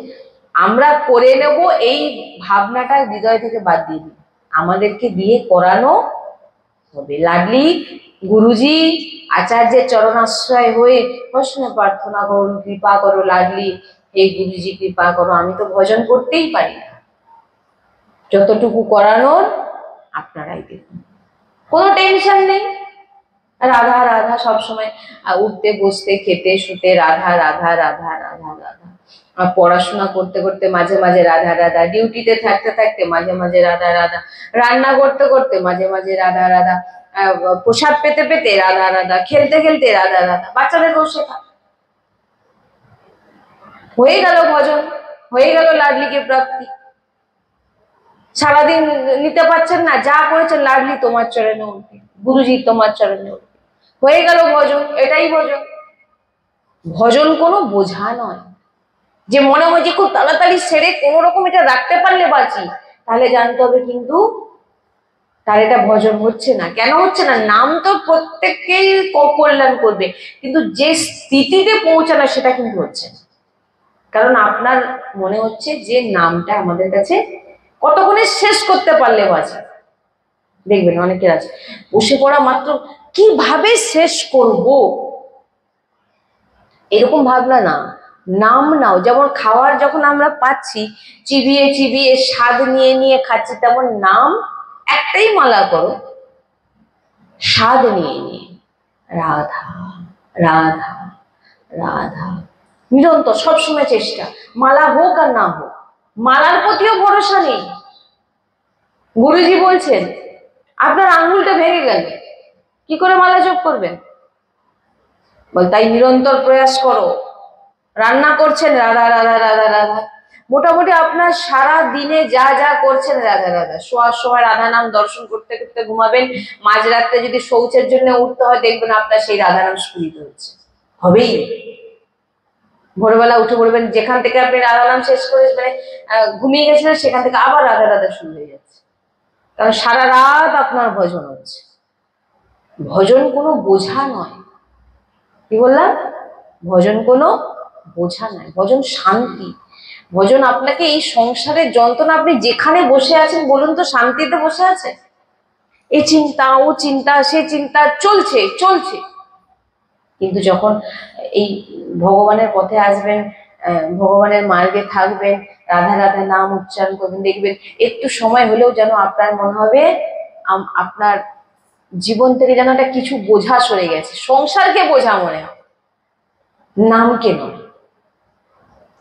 আমরা করে নেব, এই ভাবনাটা হৃদয় থেকে বাদ দিয়ে দিই, আমাদেরকে দিয়ে করানো হবে। লাডলি গুরুজি আচার্যের চরণাশ্রয় হয়ে প্রশ্ন প্রার্থনা করুন, কৃপা করো লাডলি, হে গুরুজি কৃপা করো, আমি তো ভজন করতেই পারি না, যতটুকু করানোর আপনারাই দেখুন, কোনো টেনশন নেই। রাধা রাধা সবসময়, উঠতে বসতে খেতে শুতে রাধা রাধা রাধা রাধা রাধা, পড়াশোনা করতে করতে মাঝে মাঝে রাধা রাধা, ডিউটিতে থাকতে থাকতে মাঝে মাঝে রাধা রাধা, রান্না করতে করতে মাঝে মাঝে রাধা রাধা, প্রসাদ পেতে পেতে রাধা রাধা, খেলতে খেলতে রাধা রাধা, বাচ্চাদেরকেও শেখা। হয়ে গেল ভজন, হয়ে গেল লাডলিকে প্রাপ্তি। সারাদিন নিতে পারছেন না, যা করেছেন লাডলি তোমার চরণে উঠবে, গুরুজি তোমার চরণে উঠবে, হয়ে গেল ভজন। এটাই ভজন। ভজন কোনো বোঝা নয় যে মনে হয় যে খুব তাড়াতাড়ি সেরে কোন রকম এটা রাখতে পারলে বাঁচি, তাহলে জানতে হবে কিন্তু তার এটা ভজন হচ্ছে না। কেন হচ্ছে না? নাম তো প্রত্যেককেই কল্যাণ করবে, কিন্তু যে স্থিতিতে পৌঁছানো সেটা কিন্তু হচ্ছে না। কারণ আপনার মনে হচ্ছে যে নামটা আমাদের কাছে কতক্ষণে শেষ করতে পারলে বাঁচি। দেখবেন অনেকের আছে বসে পড়া মাত্র কিভাবে শেষ করব, এরকম ভাবনা না। নাম নাও, যেমন খাওয়ার যখন আমরা পাচ্ছি চিবিয়ে চিবিয়ে স্বাদ নিয়ে নিয়ে খাচ্ছি, তেমন নাম একটাই মালা করো, স্বাদ নিয়ে নিয়ে রাধা রাধা রাধা, নিরন্তর সবসময় চেষ্টা। মালা হোক আর না হোক, মালার প্রতিও ভরসা নেই। গুরুজি বলছেন আপনার আঙ্গুলটা ভেঙে গেল, কি করে মালা জপ করবেন? বল তাই নিরন্তর প্রয়াস করো। রান্না করছেন রাধা রাধা রাধা রাধা, মোটামুটি আপনার সারা দিনে যা যা করছেন রাধা রাধা। শোয়ার সময় রাধা নাম দর্শন করতে করতে ঘুমাবেন, মাঝরাত্রে যদি শৌচের জন্য উঠতে হয় দেখবেন আপনার সেই রাধা নাম স্ফুরিত হচ্ছে, হবেই। ভোরবেলা উঠে পড়বেন, যেখান থেকে আপনি রাধা নাম শেষ করে মানে ঘুমিয়ে গেছিলেন সেখান থেকে আবার রাধা রাধা শুরু হয়ে যাচ্ছে, কারণ সারা রাত আপনার ভজন হচ্ছে। ভজন কোনো বোঝা নয়। কি বললাম? ভজন কোনো বোঝা নয়, ভজন শান্তি। ভজন আপনাকে এই সংসারের যন্ত্রণা, আপনি যেখানে বসে আছেন বলুন তো শান্তিতে বসে আছে? এই চিন্তা ও চিন্তা সে চিন্তা চলছে চলছে, কিন্তু যখন এই ভগবানের পথে আসবেন, ভগবানের মার্গে থাকবেন, রাধা রাধা নাম উচ্চারণ করবেন, দেখবেন একটু সময় হলেও যেন আপনার মনে হবে আপনার জীবন থেকে যেন একটা কিছু বোঝা সরে গেছে। সংসারকে বোঝা মনে হয়, নামকে নয়।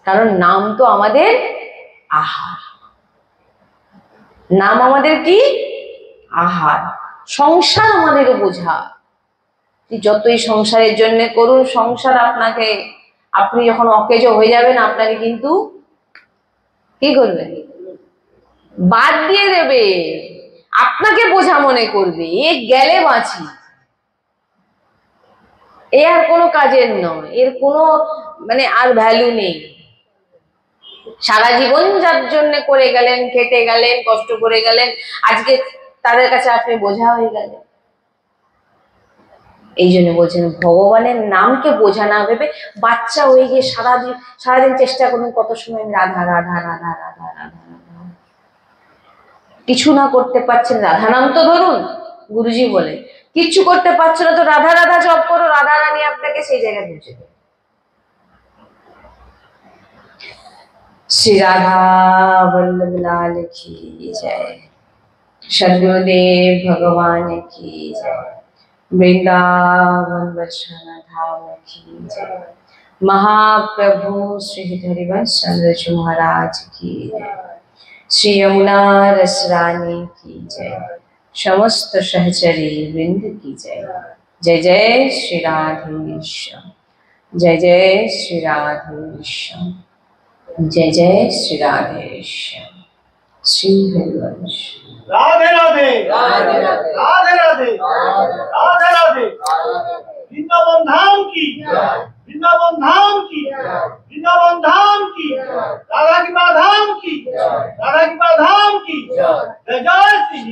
কারণ নাম তো আমাদের আহার, নাম আমাদের কি? আহার। সংসার আমাদের বোঝা। যতই সংসারের জন্য করুন, সংসার আপনাকে, আপনি যখন অকেজ হয়ে যাবেন আপনাকে কিন্তু কি করবে? বাদ দিয়ে দেবে, আপনাকে বোঝা মনে করবে, এ গেলে বাঁচি, এ আর কোনো কাজের নয়, এর কোনো মানে আর ভ্যালু নেই। সারা জীবন যার জন্য করে গেলেন, খেটে গেলেন, কষ্ট করে গেলেন, আজকে তাদের কাছে আপনি বোঝা হয়ে গেলেন। এই জন্য বলছেন ভগবানের নামকে বোঝা না ভেবে বাচ্চা হয়ে গিয়ে সারাদিন চেষ্টা করুন, কত সময় রাধা রাধা রাধা রাধা রাধা রাধা, কিছু না করতে পারছেন রাধা নাম তো ধরুন। গুরুজি বলে কিচ্ছু করতে পারছো না তো রাধা রাধা জপ করো, রাধা রানী আপনাকে সেই জায়গায় পৌঁছে দেবে। श्री राधा वल्लभ लाल की जय, सद्गुरुदेव भगवान की जय, वृंदावन वृषण धाम की जय, महाप्रभु श्री हरिवंश चंद्र जी महाराज की जय, श्री यमुना रसरानी की जय, समस्त सहचरी वृंद की जय। जय जय श्री राधेश्याम, जय जय श्री राधेश्याम, जय जय श्री राधेश्याम। श्री हरिवंश। राधे राधे राधे राधे राधे राधे राधे। वृंदावन धाम की, वृंदावन धाम की, वृंदावन धाम की, राधा की माँ धाम की, राधा की माँ धाम की। जय जय श्री